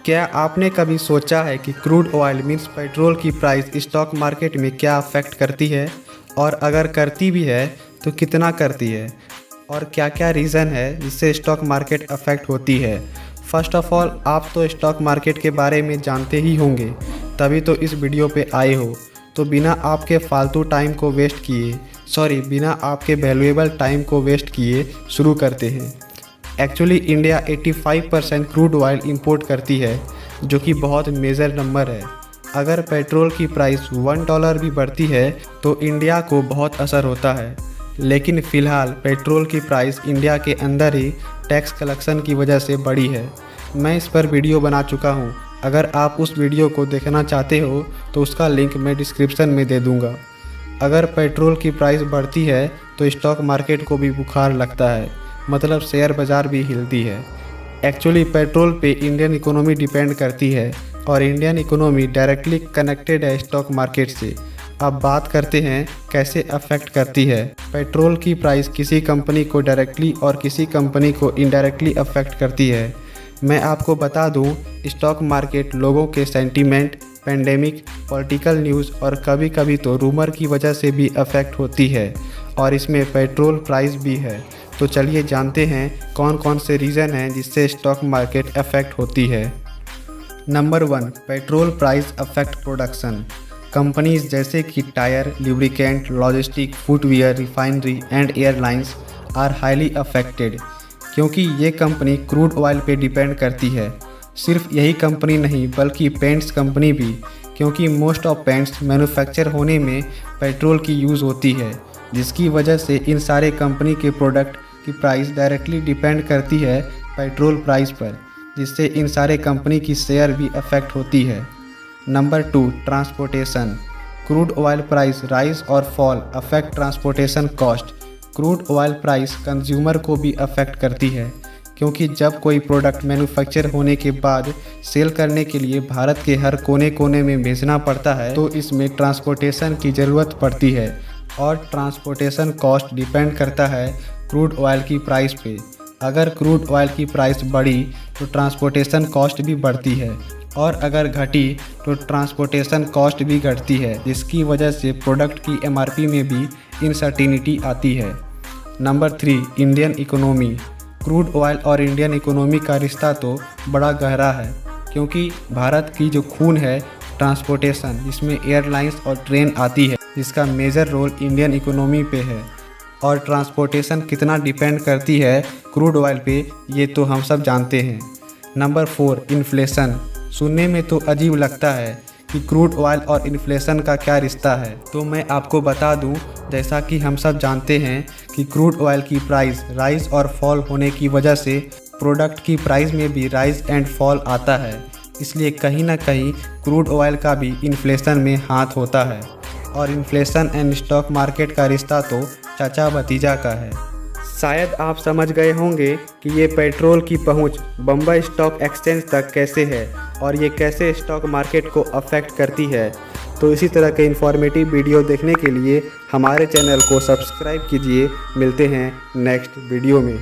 क्या आपने कभी सोचा है कि क्रूड ऑयल मीन्स पेट्रोल की प्राइस स्टॉक मार्केट में क्या अफेक्ट करती है, और अगर करती भी है तो कितना करती है, और क्या क्या रीज़न है जिससे स्टॉक मार्केट अफेक्ट होती है। फर्स्ट ऑफ ऑल, आप तो स्टॉक मार्केट के बारे में जानते ही होंगे, तभी तो इस वीडियो पे आए हो। तो बिना आपके फालतू टाइम को बिना आपके वैल्यूएबल टाइम को वेस्ट किए शुरू करते हैं। Actually India 85% crude oil import करती है, जो कि बहुत मेजर नंबर है। अगर पेट्रोल की प्राइस $1 भी बढ़ती है तो इंडिया को बहुत असर होता है, लेकिन फ़िलहाल पेट्रोल की प्राइस इंडिया के अंदर ही टैक्स कलेक्शन की वजह से बढ़ी है। मैं इस पर वीडियो बना चुका हूँ। अगर आप उस वीडियो को देखना चाहते हो तो उसका लिंक मैं डिस्क्रिप्शन में दे दूँगा। अगर पेट्रोल की प्राइस बढ़ती है तो स्टॉक मार्केट को भी बुखार लगता है, मतलब शेयर बाज़ार भी हिलती है। एक्चुअली पेट्रोल पे इंडियन इकोनॉमी डिपेंड करती है, और इंडियन इकोनॉमी डायरेक्टली कनेक्टेड है स्टॉक मार्केट से। अब बात करते हैं कैसे अफेक्ट करती है। पेट्रोल की प्राइस किसी कंपनी को डायरेक्टली और किसी कंपनी को इनडायरेक्टली अफेक्ट करती है। मैं आपको बता दूं, स्टॉक मार्केट लोगों के सेंटीमेंट, पेंडेमिक, पॉलिटिकल न्यूज़ और कभी कभी तो रूमर की वजह से भी अफेक्ट होती है, और इसमें पेट्रोल प्राइस भी है। तो चलिए जानते हैं कौन कौन से रीज़न हैं जिससे स्टॉक मार्केट अफेक्ट होती है। Number 1, petrol price affect production. Companies जैसे कि tyre, lubricant, logistic, footwear, refinery and airlines are highly affected, क्योंकि ये कंपनी क्रूड ऑयल पे डिपेंड करती है। सिर्फ यही कंपनी नहीं बल्कि पेंट्स कंपनी भी, क्योंकि मोस्ट ऑफ पेंट्स मैन्युफैक्चर होने में पेट्रोल की यूज़ होती है, जिसकी वजह से इन सारे कंपनी के प्रोडक्ट की प्राइस डायरेक्टली डिपेंड करती है पेट्रोल प्राइस पर, जिससे इन सारे कंपनी की शेयर भी अफेक्ट होती है। Number 2, transportation. Crude oil price rise और fall affect transportation cost. Crude oil price consumer को भी अफेक्ट करती है, क्योंकि जब कोई प्रोडक्ट मैन्युफैक्चर होने के बाद सेल करने के लिए भारत के हर कोने कोने में भेजना पड़ता है, तो इसमें ट्रांसपोर्टेशन की ज़रूरत पड़ती है, और ट्रांसपोर्टेशन कॉस्ट डिपेंड करता है क्रूड ऑयल की प्राइस पे। अगर क्रूड ऑयल की प्राइस बढ़ी तो ट्रांसपोर्टेशन कॉस्ट भी बढ़ती है, और अगर घटी तो ट्रांसपोर्टेशन कॉस्ट भी घटती है, जिसकी वजह से प्रोडक्ट की एमआरपी में भी इनसर्टिनिटी आती है। Number 3, Indian economy. Crude oil और इंडियन इकोनॉमी का रिश्ता तो बड़ा गहरा है, क्योंकि भारत की जो खून है ट्रांसपोर्टेशन, जिसमें एयरलाइंस और ट्रेन आती है, जिसका मेजर रोल इंडियन इकोनॉमी पे है। और ट्रांसपोर्टेशन कितना डिपेंड करती है क्रूड ऑयल पे, ये तो हम सब जानते हैं। Number 4, inflation. सुनने में तो अजीब लगता है कि क्रूड ऑयल और इन्फ्लेशन का क्या रिश्ता है, तो मैं आपको बता दूं, जैसा कि हम सब जानते हैं कि क्रूड ऑयल की प्राइस राइज और फॉल होने की वजह से प्रोडक्ट की प्राइस में भी राइज एंड फॉल आता है। इसलिए कहीं ना कहीं क्रूड ऑयल का भी इन्फ्लेशन में हाथ होता है, और इन्फ्लेशन एंड स्टॉक मार्केट का रिश्ता तो चाचा भतीजा का है। शायद आप समझ गए होंगे कि ये पेट्रोल की पहुंच बम्बई स्टॉक एक्सचेंज तक कैसे है, और ये कैसे स्टॉक मार्केट को अफेक्ट करती है। तो इसी तरह के इन्फॉर्मेटिव वीडियो देखने के लिए हमारे चैनल को सब्सक्राइब कीजिए। मिलते हैं नेक्स्ट वीडियो में।